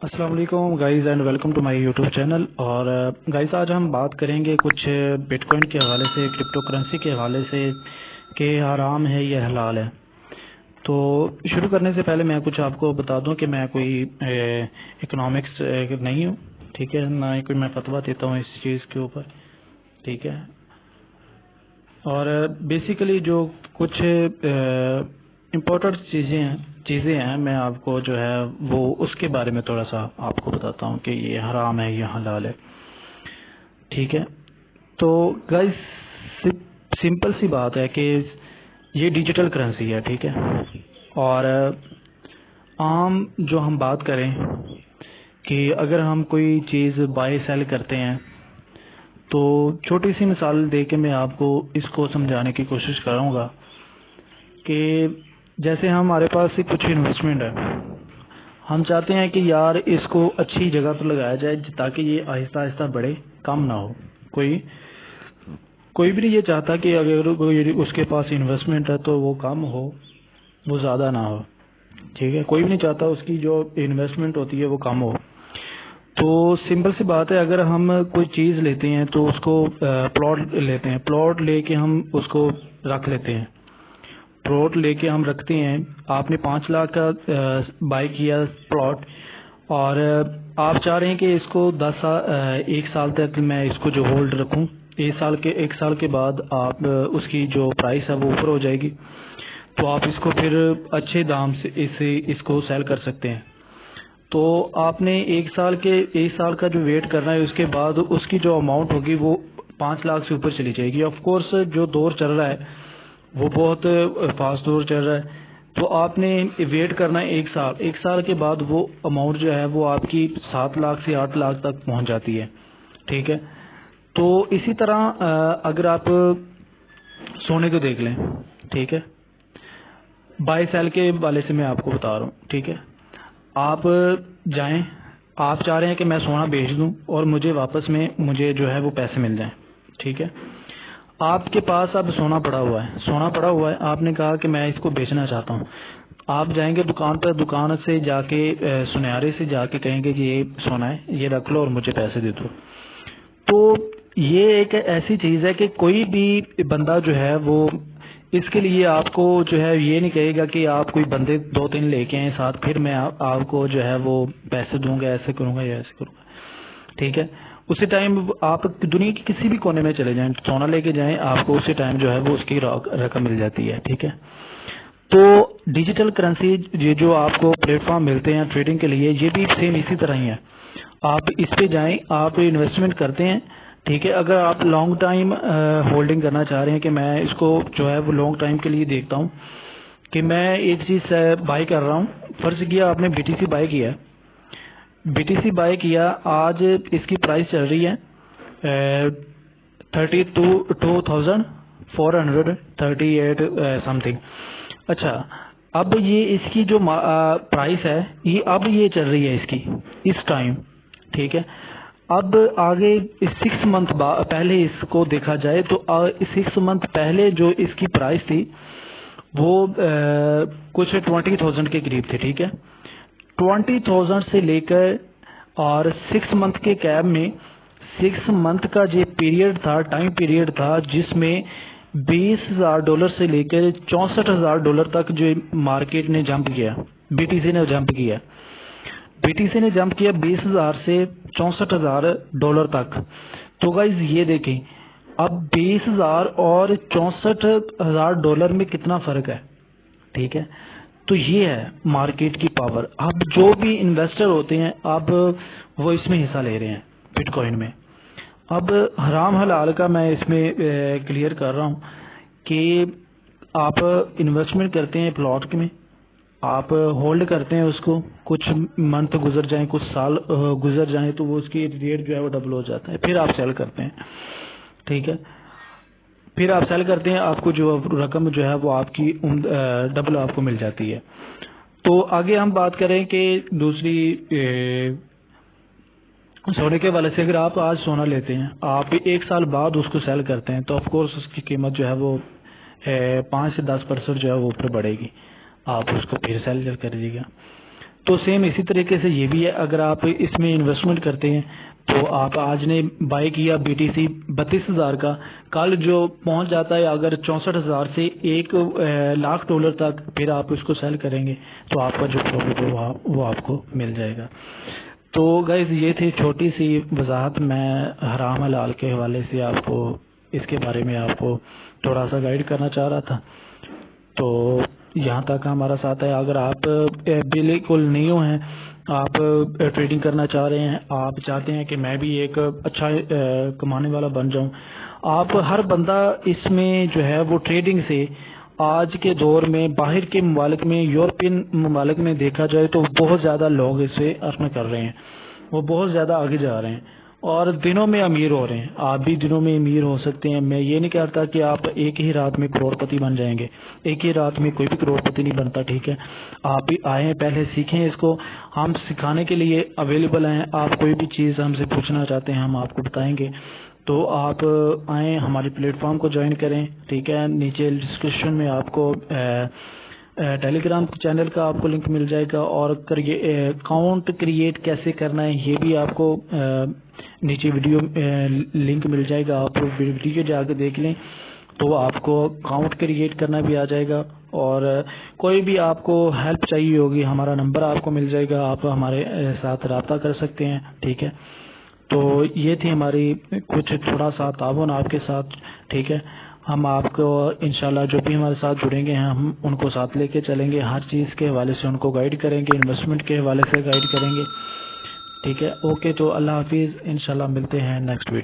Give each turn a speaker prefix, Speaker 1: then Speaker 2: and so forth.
Speaker 1: अस्सलाम वालेकुम guys and welcome to my YouTube channel. और गाइस आज हम बात करेंगे कुछ बिटकॉइन के हवाले से, क्रिप्टो करेंसी के हवाले से कि हराम है या हलाल है। तो शुरू करने से पहले मैं कुछ आपको बता दूं कि मैं कोई इकोनॉमिक्स नहीं हूं, ठीक है, ना ही कोई मैं फतवा देता हूं इस चीज़ के ऊपर, ठीक है। और बेसिकली जो कुछ इम्पोर्टेंट चीज़ें हैं मैं आपको जो है वो उसके बारे में थोड़ा सा आपको बताता हूँ कि ये हराम है या हलाल है, ठीक है। तो गाइस सिंपल सी बात है कि ये डिजिटल करेंसी है, ठीक है। और आम जो हम बात करें कि अगर हम कोई चीज़ बाय सेल करते हैं तो छोटी सी मिसाल दे के मैं आपको इसको समझाने की कोशिश करूँगा कि जैसे हमारे पास ही कुछ इन्वेस्टमेंट है, हम चाहते हैं कि यार इसको अच्छी जगह पर लगाया जाए ताकि ये आहिस्ता आहिस्ता बढ़े, कम ना हो। कोई भी नहीं ये चाहता कि अगर कोई उसके पास इन्वेस्टमेंट है तो वो कम हो, वो ज़्यादा ना हो, ठीक है। कोई भी नहीं चाहता उसकी जो इन्वेस्टमेंट होती है वो कम हो। तो सिंपल सी बात है, अगर हम कोई चीज़ लेते हैं तो उसको प्लॉट लेते हैं, प्लॉट लेके हम उसको रख लेते हैं, प्लॉट लेके हम रखते हैं। आपने 5 लाख का बाय किया प्लॉट और आप चाह रहे हैं कि इसको 1 साल तक मैं इसको जो होल्ड रखूं। 1 साल के बाद आप उसकी जो प्राइस है वो ऊपर हो जाएगी, तो आप इसको फिर अच्छे दाम से इसको सेल कर सकते हैं। तो आपने 1 साल का जो वेट करना है, उसके बाद उसकी जो अमाउंट होगी वो 5 लाख से ऊपर चली जाएगी। ऑफ कोर्स जो दौर चल रहा है वो बहुत फास्ट दौर चल रहा है, तो आपने वेट करना है 1 साल। 1 साल के बाद वो अमाउंट जो है वो आपकी 7 लाख से 8 लाख तक पहुंच जाती है, ठीक है। तो इसी तरह अगर आप सोने को देख लें, ठीक है, बाय सेल के वाले से मैं आपको बता रहा हूँ, ठीक है। आप जाएं, आप चाह रहे हैं कि मैं सोना बेच दूं और मुझे वापस में मुझे जो है वो पैसे मिल जाएं, ठीक है। आपके पास अब सोना पड़ा हुआ है, आपने कहा कि मैं इसको बेचना चाहता हूँ। आप जाएंगे दुकान पर, दुकान से जाके सुनहरे से जाके कहेंगे कि ये सोना है, ये रख लो और मुझे पैसे दे दो। तो ये एक ऐसी चीज़ है कि कोई भी बंदा जो है वो इसके लिए आपको जो है ये नहीं कहेगा कि आप कोई बंदे 2-3 लेके आए साथ, फिर मैं आपको जो है वो पैसे दूंगा, ऐसे करूंगा या ऐसे करूंगा, ठीक है। उसी टाइम आप दुनिया के किसी भी कोने में चले जाएं, सोना लेके जाएं, आपको उसी टाइम जो है वो उसकी रकम मिल जाती है, ठीक है। तो डिजिटल करेंसी ये जो आपको प्लेटफॉर्म मिलते हैं ट्रेडिंग के लिए, ये भी सेम इसी तरह ही है। आप इस पे जाएं, आप इन्वेस्टमेंट करते हैं, ठीक है। अगर आप लॉन्ग टाइम होल्डिंग करना चाह रहे हैं कि मैं इसको जो है वो लॉन्ग टाइम के लिए देखता हूँ कि मैं एक चीज़ बाय कर रहा हूँ, फर्ज किया आपने बीटीसी बाय किया, बीटीसी बाय किया, आज इसकी प्राइस चल रही है 32,438 समथिंग। अच्छा, अब ये इसकी जो प्राइस है ये अब ये चल रही है इसकी इस टाइम, ठीक है। अब आगे 6 मंथ पहले इसको देखा जाए तो 6 मंथ पहले जो इसकी प्राइस थी वो कुछ 20,000 के करीब थी, ठीक है। 20,000 से लेकर और 6 मंथ के कैब में 6 मंथ का जो पीरियड था, टाइम पीरियड था, जिसमें $20,000 से लेकर $64,000 तक जो मार्केट ने जंप किया, बीटीसी ने जंप किया, बीटीसी ने जंप किया 20,000 से $64,000 तक। तो गाइज ये देखें, अब 20,000 और $64,000 में कितना फर्क है, ठीक है। तो ये है मार्केट की पावर। अब जो भी इन्वेस्टर होते हैं अब वो इसमें हिस्सा ले रहे हैं बिटकॉइन में। अब हराम हलाल का मैं इसमें क्लियर कर रहा हूँ कि आप इन्वेस्टमेंट करते हैं प्लॉट में, आप होल्ड करते हैं उसको, कुछ मंथ गुजर जाएं, कुछ साल गुजर जाएं, तो वो उसकी रेट जो है वो डबल हो जाता है, फिर आप सेल करते हैं, ठीक है। फिर आप सेल करते हैं, आपको जो रकम जो है वो आपकी डबल आपको मिल जाती है। तो आगे हम बात करें कि दूसरी सोने के वाले से, अगर आप आज सोना लेते हैं, आप 1 साल बाद उसको सेल करते हैं, तो ऑफ कोर्स उसकी कीमत जो है वो 5 से 10% जो है वो ऊपर बढ़ेगी, आप उसको फिर सेल कर दीजिएगा। तो सेम इसी तरीके से ये भी है, अगर आप इसमें इन्वेस्टमेंट करते हैं तो आप आज ने बाय किया BTC 32,000 का, कल जो पहुंच जाता है अगर 64,000 से $1,00,000 तक, फिर आप उसको सेल करेंगे तो आपका जो प्रॉफिट है वो आपको मिल जाएगा। तो गाइज ये थी छोटी सी वजाहत, मैं हराम हलाल के हवाले से आपको इसके बारे में आपको थोड़ा सा गाइड करना चाह रहा था। तो यहाँ तक हमारा साथ है। अगर आप बिल्कुल न्यू हैं, आप ट्रेडिंग करना चाह रहे हैं, आप चाहते हैं कि मैं भी एक अच्छा कमाने वाला बन जाऊं, आप हर बंदा इसमें जो है वो ट्रेडिंग से आज के दौर में बाहर के ममालिक में, यूरोपियन ममालिक में देखा जाए तो बहुत ज़्यादा लोग इससे अर्न कर रहे हैं, वो बहुत ज़्यादा आगे जा रहे हैं और दिनों में अमीर हो रहे हैं। आप भी दिनों में अमीर हो सकते हैं। मैं ये नहीं कहता कि आप एक ही रात में करोड़पति बन जाएंगे, एक ही रात में कोई भी करोड़पति नहीं बनता, ठीक है। आप भी आए, पहले सीखें इसको, हम सिखाने के लिए अवेलेबल हैं। आप कोई भी चीज़ हमसे पूछना चाहते हैं हम आपको बताएंगे। तो आप आएँ, हमारे प्लेटफॉर्म को ज्वाइन करें, ठीक है। नीचे डिस्क्रिप्शन में आपको टेलीग्राम चैनल का आपको लिंक मिल जाएगा और अकाउंट क्रिएट कैसे करना है ये भी आपको नीचे वीडियो लिंक मिल जाएगा। आप वीडियो जाकर देख लें तो आपको अकाउंट क्रिएट करना भी आ जाएगा। और कोई भी आपको हेल्प चाहिए होगी, हमारा नंबर आपको मिल जाएगा, आप हमारे साथ रब्ता कर सकते हैं, ठीक है। तो ये थी हमारी कुछ थोड़ा सा ताउन आपके साथ, ठीक है। हम आपको इंशाल्लाह जो भी हमारे साथ जुड़ेंगे हैं हम उनको साथ लेके चलेंगे, हर चीज़ के हवाले से उनको गाइड करेंगे, इन्वेस्टमेंट के हवाले से गाइड करेंगे, ठीक है। ओके, तो अल्लाह हाफिज़, इंशाल्लाह मिलते हैं नेक्स्ट वीडियो।